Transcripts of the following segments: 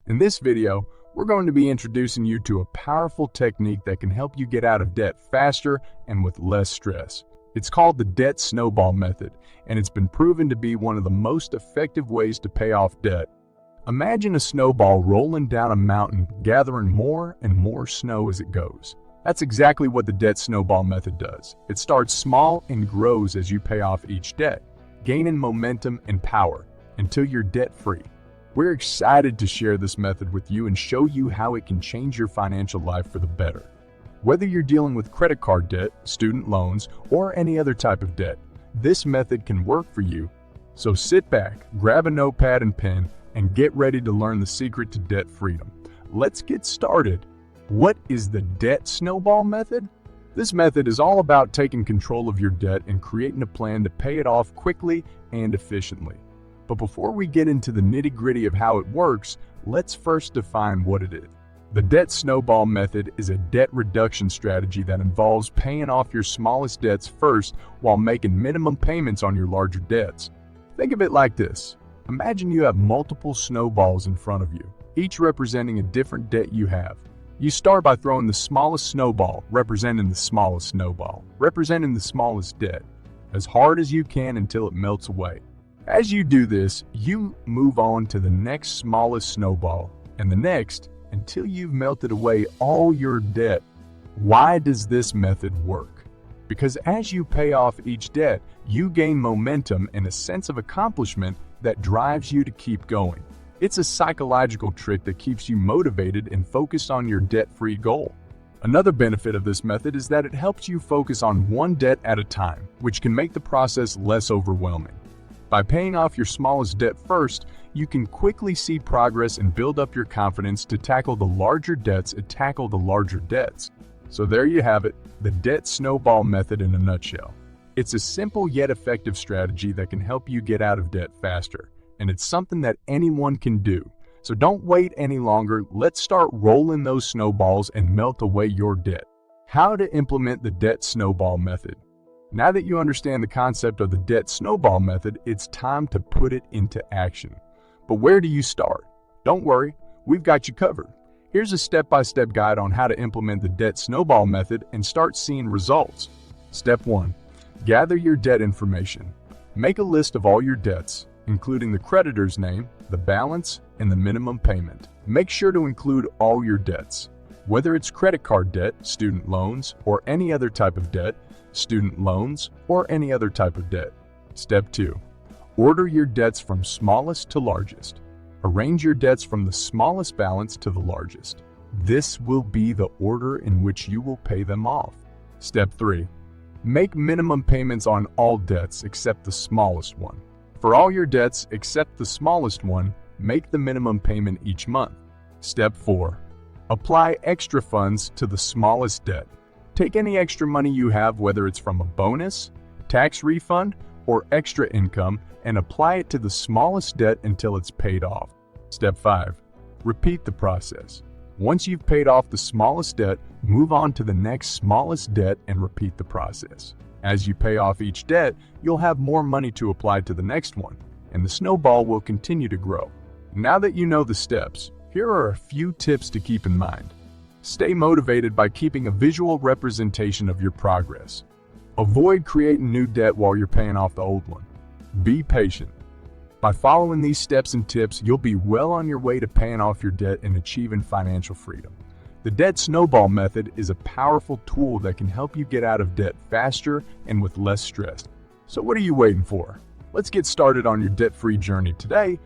In this video, we're going to be introducing you to a powerful technique that can help you get out of debt faster and with less stress. It's called the Debt Snowball Method, and it's been proven to be one of the most effective ways to pay off debt. Imagine a snowball rolling down a mountain, gathering more and more snow as it goes. That's exactly what the Debt Snowball Method does. It starts small and grows as you pay off each debt, gaining momentum and power until you're debt-free. We're excited to share this method with you and show you how it can change your financial life for the better. Whether you're dealing with credit card debt, student loans, or any other type of debt, this method can work for you. So sit back, grab a notepad and pen, and get ready to learn the secret to debt freedom. Let's get started. What is the Debt Snowball Method? This method is all about taking control of your debt and creating a plan to pay it off quickly and efficiently. But before we get into the nitty-gritty of how it works, let's first define what it is. The Debt Snowball Method is a debt reduction strategy that involves paying off your smallest debts first while making minimum payments on your larger debts. Think of it like this. Imagine you have multiple snowballs in front of you, each representing a different debt you have. You start by throwing the smallest snowball, representing the smallest snowball, representing the smallest debt, as hard as you can until it melts away. As you do this, you move on to the next smallest snowball and the next until you've melted away all your debt. Why does this method work? Because as you pay off each debt, you gain momentum and a sense of accomplishment that drives you to keep going. It's a psychological trick that keeps you motivated and focused on your debt-free goal. Another benefit of this method is that it helps you focus on one debt at a time, which can make the process less overwhelming. By paying off your smallest debt first, you can quickly see progress and build up your confidence to tackle the larger debts and tackle the larger debts. So there you have it, the Debt Snowball Method in a nutshell. It's a simple yet effective strategy that can help you get out of debt faster, and it's something that anyone can do. So don't wait any longer, let's start rolling those snowballs and melt away your debt. How to implement the Debt Snowball Method. Now that you understand the concept of the Debt Snowball Method, it's time to put it into action. But where do you start? Don't worry, we've got you covered. Here's a step-by-step guide on how to implement the Debt Snowball Method and start seeing results. Step 1. Gather your debt information. Make a list of all your debts, including the creditor's name, the balance, and the minimum payment. Make sure to include all your debts. Whether it's credit card debt, student loans, or any other type of debt, student loans, or any other type of debt. Step 2. Order your debts from smallest to largest. Arrange your debts from the smallest balance to the largest. This will be the order in which you will pay them off. Step 3. Make minimum payments on all debts except the smallest one. For all your debts except the smallest one, make the minimum payment each month. Step 4. Apply extra funds to the smallest debt. Take any extra money you have, whether it's from a bonus, tax refund, or extra income, and apply it to the smallest debt until it's paid off. Step 5. Repeat the process. Once you've paid off the smallest debt, move on to the next smallest debt and repeat the process. As you pay off each debt, you'll have more money to apply to the next one, and the snowball will continue to grow. Now that you know the steps, here are a few tips to keep in mind. Stay motivated by keeping a visual representation of your progress. Avoid creating new debt while you're paying off the old one. Be patient. By following these steps and tips, you'll be well on your way to paying off your debt and achieving financial freedom. The Debt Snowball Method is a powerful tool that can help you get out of debt faster and with less stress. So what are you waiting for? Let's get started on your debt-free journey today.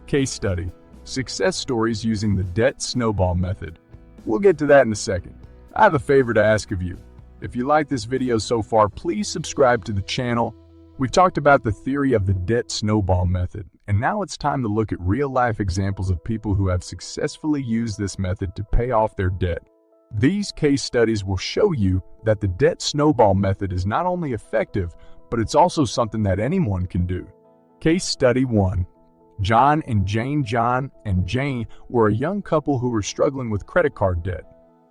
Case study. Success stories using the Debt Snowball Method. We'll get to that in a second. I have a favor to ask of you. If you like this video so far, please subscribe to the channel. We've talked about the theory of the Debt Snowball Method, and now it's time to look at real-life examples of people who have successfully used this method to pay off their debt. These case studies will show you that the Debt Snowball Method is not only effective, but it's also something that anyone can do. Case study 1. John and Jane. John and Jane were a young couple who were struggling with credit card debt.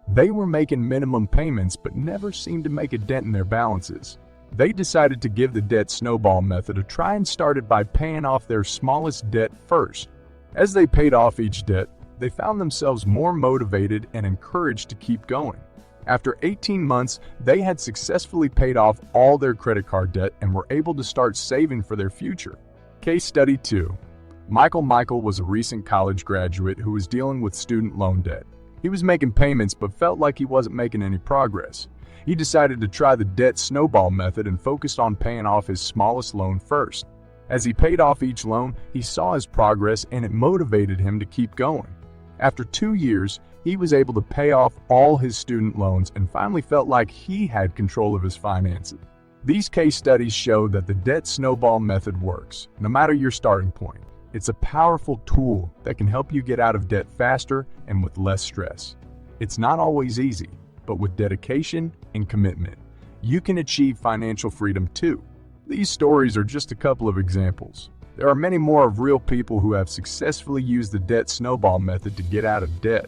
They were making minimum payments but never seemed to make a dent in their balances. They decided to give the Debt Snowball Method a try and started by paying off their smallest debt first. As they paid off each debt, they found themselves more motivated and encouraged to keep going. After 18 months, they had successfully paid off all their credit card debt and were able to start saving for their future. Case Study 2. Michael was a recent college graduate who was dealing with student loan debt. He was making payments but felt like he wasn't making any progress. He decided to try the Debt Snowball Method and focused on paying off his smallest loan first. As he paid off each loan, he saw his progress and it motivated him to keep going. After 2 years, he was able to pay off all his student loans and finally felt like he had control of his finances. These case studies show that the Debt Snowball Method works, no matter your starting point. It's a powerful tool that can help you get out of debt faster and with less stress. It's not always easy, but with dedication and commitment, you can achieve financial freedom too. These stories are just a couple of examples. There are many more of real people who have successfully used the Debt Snowball Method to get out of debt.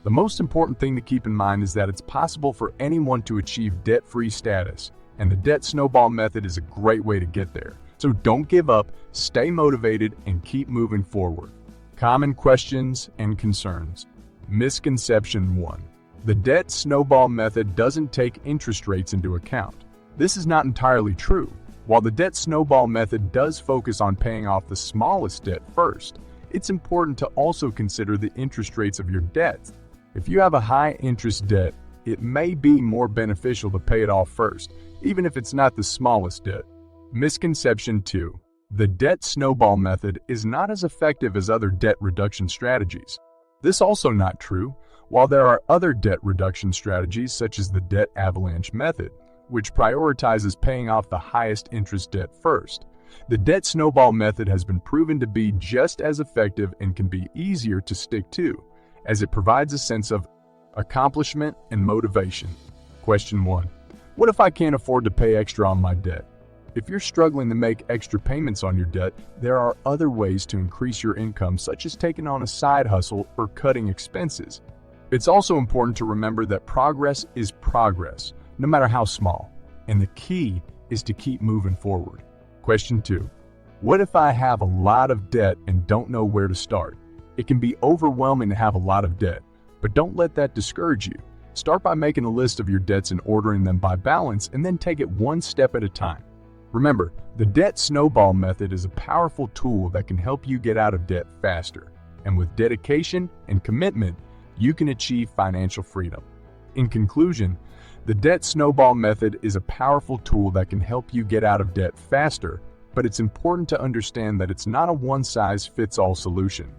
The most important thing to keep in mind is that it's possible for anyone to achieve debt-free status, and the Debt Snowball Method is a great way to get there. So don't give up, stay motivated, and keep moving forward. Common questions and concerns. Misconception 1. The Debt Snowball Method doesn't take interest rates into account. This is not entirely true. While the Debt Snowball Method does focus on paying off the smallest debt first, it's important to also consider the interest rates of your debt. If you have a high-interest debt, it may be more beneficial to pay it off first, even if it's not the smallest debt. Misconception 2. The Debt Snowball Method is not as effective as other debt reduction strategies. This is also not true. While there are other debt reduction strategies such as the Debt Avalanche Method, which prioritizes paying off the highest interest debt first, the Debt Snowball Method has been proven to be just as effective and can be easier to stick to, as it provides a sense of accomplishment and motivation. Question 1. What if I can't afford to pay extra on my debt? If you're struggling to make extra payments on your debt, there are other ways to increase your income, such as taking on a side hustle or cutting expenses. It's also important to remember that progress is progress, no matter how small, and the key is to keep moving forward. Question 2. What if I have a lot of debt and don't know where to start? It can be overwhelming to have a lot of debt, but don't let that discourage you. Start by making a list of your debts and ordering them by balance, and then take it one step at a time. Remember, the Debt Snowball Method is a powerful tool that can help you get out of debt faster, and with dedication and commitment, you can achieve financial freedom. In conclusion, the Debt Snowball Method is a powerful tool that can help you get out of debt faster, but it's important to understand that it's not a one-size-fits-all solution.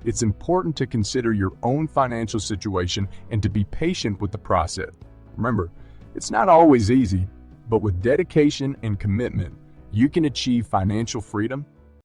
It's important to consider your own financial situation and to be patient with the process. Remember, it's not always easy, but with dedication and commitment, you can achieve financial freedom